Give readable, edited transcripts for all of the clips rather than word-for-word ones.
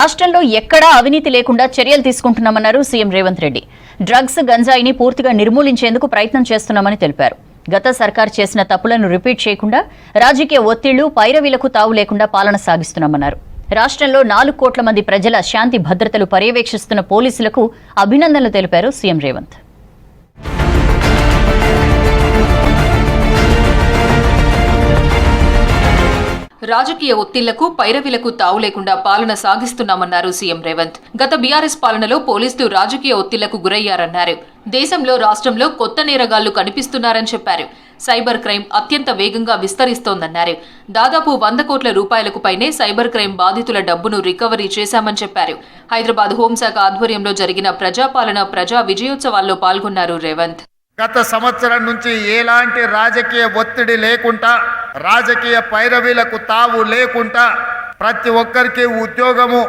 రాష్ట్రంలో ఎక్కడా అవినీతి లేకుండా చర్యలు తీసుకుంటున్నామన్నారు సీఎం రేవంత్ రెడ్డి. డ్రగ్స్, గంజాయిని పూర్తిగా నిర్మూలించేందుకు ప్రయత్నం చేస్తున్నామని తెలిపారు. గత సర్కార్ చేసిన తప్పులను రిపీట్ చేయకుండా, రాజకీయ ఒత్తిళ్లు, పైరవీలకు తావు లేకుండా పాలన సాగిస్తున్నామన్నారు. రాష్ట్రంలో 4 కోట్ల మంది ప్రజల శాంతి భద్రతలు పర్యవేక్షిస్తున్న పోలీసులకు అభినందనలు తెలిపారు సీఎం రేవంత్. రాజకీయ ఒత్తిళ్లకు, పైరవీలకు తావు లేకుండా పాలన సాగిస్తున్నామన్నారు సీఎం రేవంత్. గత బీఆర్ఎస్ పాలనలో పోలీసులు రాజకీయ ఒత్తిళ్లకు గురయ్యారన్నారు. దేశంలో, రాష్ట్రంలో కొత్త నేరగాళ్లు కనిపిస్తున్నారని చెప్పారు. సైబర్ క్రైమ్ అత్యంత వేగంగా విస్తరిస్తోందన్నారు. దాదాపు 100 కోట్ల రూపాయలకు పైనే సైబర్ క్రైమ్ బాధితుల డబ్బును రికవరీ చేశామని చెప్పారు. హైదరాబాద్ హోంశాఖ ఆధ్వర్యంలో జరిగిన ప్రజాపాలన ప్రజా విజయోత్సవాల్లో పాల్గొన్నారు రేవంత్. గత సంవత్సరం నుంచి ఎలాంటి రాజకీయ ఒత్తిడి లేకుండా, రాజకీయ పైరవీలకు తావు లేకుండా, ప్రతి ఒక్కరికి ఉద్యోగము,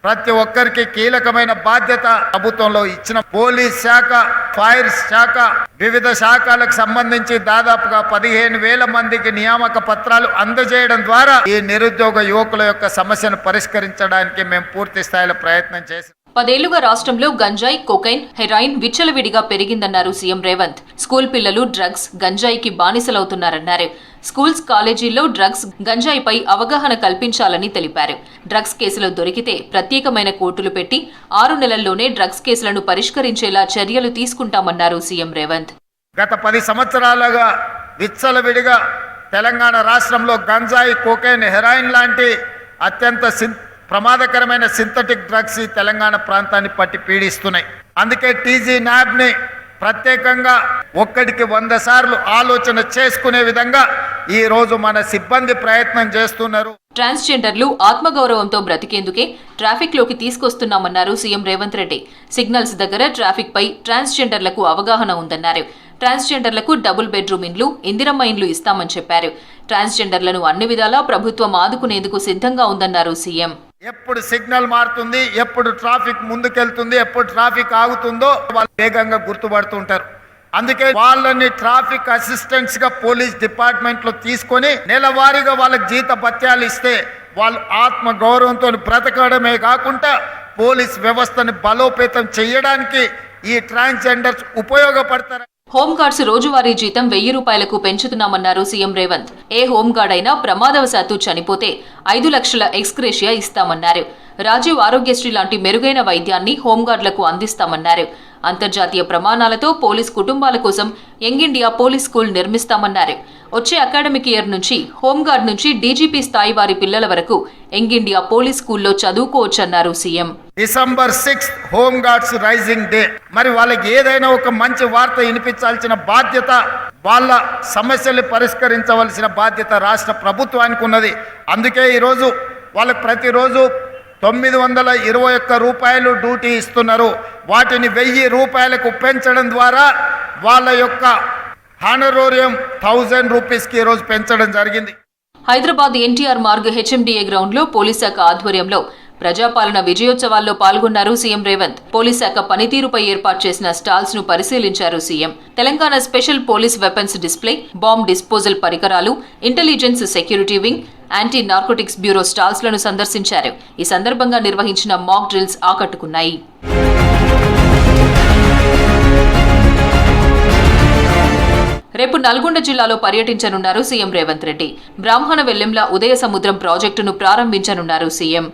ప్రతి ఒక్కరికి కీలకమైన బాధ్యత ప్రభుత్వంలో ఇచ్చిన పోలీస్ శాఖ, ఫైర్ శాఖ, వివిధ శాఖలకు సంబంధించి దాదాపుగా 15,000 మందికి నియామక పత్రాలు అందజేయడం ద్వారా ఈ నిరుద్యోగ యువకుల యొక్క సమస్యను పరిష్కరించడానికి మేము పూర్తి స్థాయిలో ప్రయత్నం చేశాం. 10 ఏళ్లుగా రాష్ట్రంలో గంజాయి, కొకైన్, హెరాయిన్ విచ్చలవిడిగా పెరిగిందన్నారు సీఎం రేవంత్. స్కూల్ పిల్లలు డ్రగ్స్, గంజాయికి బానిసలవుతున్నారన్నారు. స్కూల్స్, కాలేజీల్లో డ్రగ్స్, గంజాయిపై అవగాహన కల్పించాలని తెలిపారు. డ్రగ్స్ కేసులు దొరికితే ప్రత్యేకమైన కోర్టులు పెట్టి 6 నెలల్లోనే డ్రగ్స్ కేసులను పరిష్కరించేలా చర్యలు తీసుకుంటామన్నారు సీఎం రేవంత్. గత 10 సంవత్సరాలుగా విచ్చలవిడిగా తెలంగాణ రాష్ట్రంలో గంజాయి, కోకైన్, హెరాయిన్ లాంటి అత్యంత ప్రమాదకరమైన సింథటిక్ డ్రగ్స్ ఈ తెలంగాణ ప్రాంతాన్ని పట్టి పీడిస్తున్నాయి. అందుకే టీజీ న్యాబ్ని ప్రత్యేకంగా 1కి 100 సార్లు ఆలోచన చేసుకునే విధంగా ఈ రోజు మన సిబ్బంది ప్రయత్నం చేస్తున్నారు. ట్రాన్స్జెండర్లు ఆత్మగౌరవంతో బ్రతికేందుకే ట్రాఫిక్ లోకి తీసుకొస్తున్నామన్నారు సీఎం రేవంత్ రెడ్డి. సిగ్నల్స్ దగ్గర ట్రాఫిక్ పై ట్రాన్స్జెండర్లకు అవగాహన ఉందన్నారు. ట్రాన్స్జెండర్లకు డబుల్ బెడ్రూమ్ ఇండ్లు, ఇందిరమ్మ ఇండ్లు ఇస్తామని చెప్పారు. ట్రాన్స్జెండర్లను అన్ని విధాలా ప్రభుత్వం ఆదుకునేందుకు సిద్ధంగా ఉందన్నారు సీఎం. ఎప్పుడు సిగ్నల్ మారుతుంది, ఎప్పుడు ట్రాఫిక్ ముందుకెళ్తుంది, ఎప్పుడు ట్రాఫిక్ ఆగుతుందో వాళ్ళు వేగంగా గుర్తుపడుతుంటారు. అందుకే వాళ్ళని ట్రాఫిక్ అసిస్టెంట్స్ గా పోలీస్ డిపార్ట్మెంట్ లో తీసుకొని నెలవారీగా వాళ్ళకి జీత భత్యాలు ఇస్తే వాళ్ళు ఆత్మ గౌరవంతో బ్రతకడమే కాకుండా పోలీస్ వ్యవస్థను బలోపేతం చేయడానికి ఈ ట్రాన్స్జెండర్స్ ఉపయోగపడతారు. హోంగార్డ్స్ రోజువారీ జీతం 1000 రూపాయలకు పెంచుతున్నామన్నారు సీఎం రేవంత్. ఏ హోంగార్డ్ అయినా ప్రమాదవశాత్తు చనిపోతే 5 లక్షల ఎక్స్గ్రేషియా ఇస్తామన్నారు. రాజీవ్ ఆరోగ్యశ్రీ లాంటి మెరుగైన వైద్యాన్ని హోంగార్డులకు అందిస్తామన్నారు. అంతర్జాతీయ ప్రమాణాలతో పోలీస్ కుటుంబాల కోసం యంగ్ ఇండియా పోలీస్ స్కూల్ నిర్మిస్తామన్నారు. వచ్చే అకాడమిక్ ఇయర్ నుంచి హోంగార్డ్ నుంచి డీజీపీ స్థాయి వారి పిల్లల వరకు యంగ్ ఇండియా పోలీస్ స్కూల్లో చదువుకోవచ్చన్నారు CM. December 6 home guards raising day. మరి వాళ్ళకి ఏదైనా ఒక మంచి వార్త వినిపించాల్సిన బాధ్యత, వాళ్ళ సమస్యలు పరిష్కరించవలసిన బాధ్యత రాష్ట్ర ప్రభుత్వానికి ఉన్నది. అందుకే ఈరోజు వాళ్ళకి ప్రతిరోజు 921 రూపాయలు డ్యూటీ ఇస్తున్నారు. వాటిని 1000 రూపాయలకు పెంచడం ద్వారా వాళ్ళ యొక్క హానరోరియం 1000 రూపీస్కి ఈరోజు పెంచడం జరిగింది. హైదరాబాద్ ఎన్టీఆర్ మార్గ్ హెచ్ఎండిఏ గ్రౌండ్ లో పోలీస్ శాఖ ఆధ్వర్యంలో ప్రజాపాలన విజయోత్సవాల్లో పాల్గొన్నారు సీఎం రేవంత్. పోలీస్ శాఖ పనితీరుపై ఏర్పాటు చేసిన స్టాల్స్ ను పరిశీలించారు CM. Telangana special police weapons display, bomb disposal పరికరాలు, intelligence security wing, anti narcotics bureau stalls లను సందర్శించారు. ఈ సందర్భంగా నిర్వహించిన మాక్ డ్రిల్స్ ఆకట్టుకున్నాయి. రేపు నల్గొండ జిల్లాలో పర్యటించనున్నారు సీఎం రేవంత్ రెడ్డి. బ్రాహ్మణ వెల్లెంల ఉదయ సముద్రం ప్రాజెక్టును ప్రారంభించనున్నారు సీఎం.